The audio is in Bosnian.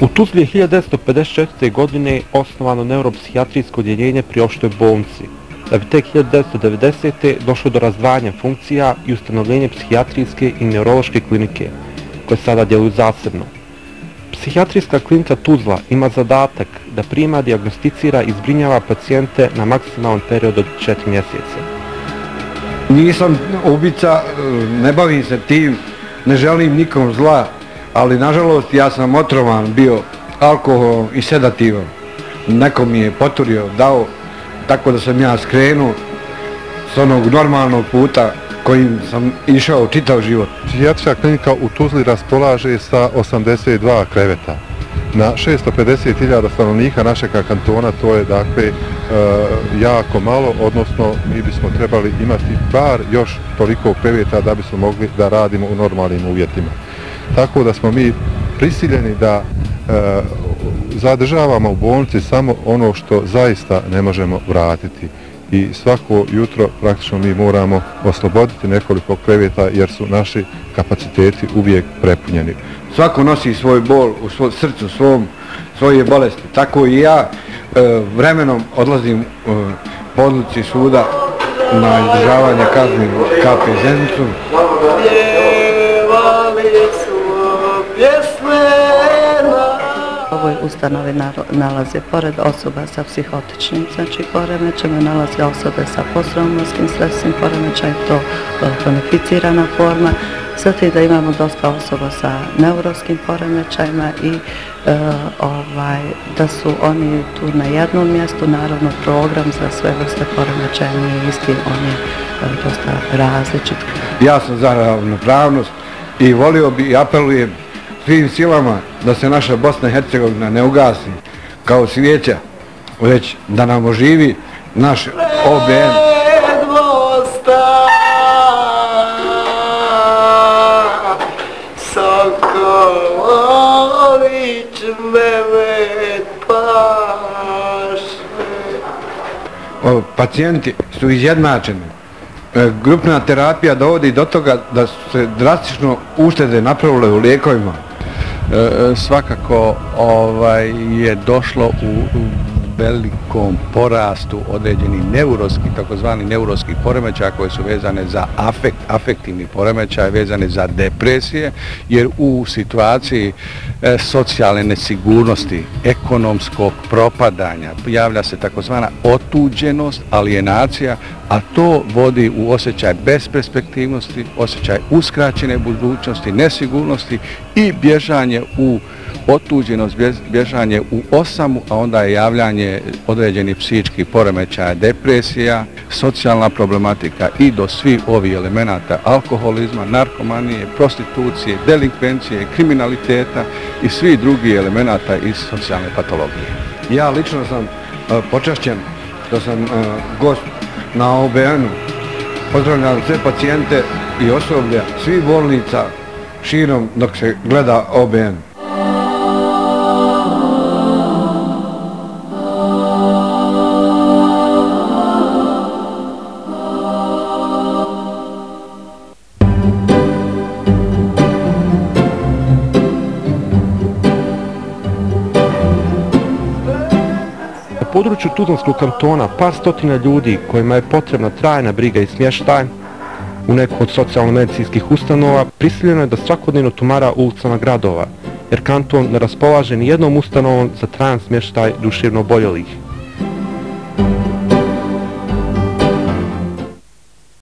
U Tuzli je 1954. godine osnovano neuropsihijatrijsko odjeljenje pri opštoj bolnici, da bi tek 1990. došlo do razdvajanja funkcija i ustanovljenje psihijatrijske i neurološke klinike, koje sada djeluju zasebno. Psihijatrijska klinika Tuzla ima zadatak da prima, dijagnosticira i zbrinjava pacijente na maksimalan period od 4 mjeseca. Nisam ubica, ne bavim se tim, ne želim nikom zla, ali nažalost ja sam otrovan bio alkoholom i sedativom. Neko mi je poturio, dao, tako da sam ja skrenuo s onog normalnog puta kojim sam išao čitav život. Psihijatrijska klinika u Tuzli raspolaže sa 82 kreveta. Na 650.000 stanovnika našeg kantona to je dakle jako malo, odnosno mi bismo trebali imati bar još toliko kreveta da bismo mogli da radimo u normalnim uvjetima. Tako da smo mi prisiljeni da zadržavamo u bolnici samo ono što zaista ne možemo vratiti. I svako jutro praktično mi moramo osloboditi nekoliko kreveta jer su naši kapaciteti uvijek prepunjeni. Svako nosi svoj bol u srcu svoje bolesti. Tako i ja vremenom odlazim po odluci suda na izdržavanje kazni KP Zenicu. U ovoj ustanovi nalaze pored osoba sa psihotičnim poremećajima, nalaze osobe sa posttraumatskim stresnim poremećajem, to kronificirana forma, zatim da imamo dosta osoba sa neurološkim poremećajima i da su oni tu na jednom mjestu. Naravno, program za sve vrste poremećaja nije isti, on je dosta različit. Ja sam za ravnopravnost i volio bi i apelujem svim silama da se naša Bosna i Hercegovina ne ugasi kao svijeća, već da nam oživi naš OBN. Pacijenti su izjednačeni. Grupna terapija dovodi do toga da se drastično uštede napravile u lijekovima. Svakako je došlo u velikom porastu određenih neuroskih, takozvani neuroskih poremećaja koje su vezane za afektivni poremećaj, vezane za depresije, jer u situaciji socijalne nesigurnosti, ekonomskog propadanja javlja se takozvana otuđenost, alijenacija, a to vodi u osjećaj besperspektivnosti, osjećaj uskraćene budućnosti, nesigurnosti i bježanje u otuđenost, bježanje u osamu, a onda je javljanje određenih psihičkih poremećaja, depresija, socijalna problematika i do svih ovih elemenata alkoholizma, narkomanije, prostitucije, delinkvencije, kriminaliteta i svih drugih elemenata iz socijalne patologije. Ja lično sam počašćen što sam gost na OBN-u. Pozdravljam sve pacijente i osoblja svih bolnica širom dok se gleda OBN. Na području Tuzlanskog kantona par stotina ljudi kojima je potrebna trajna briga i smještaj u nekom od socijalno-medicinskih ustanova prisiljeno je da svakodnevno tumara ulicama gradova, jer kanton ne raspolaže ni jednom ustanovom za trajan smještaj duševno oboljelih.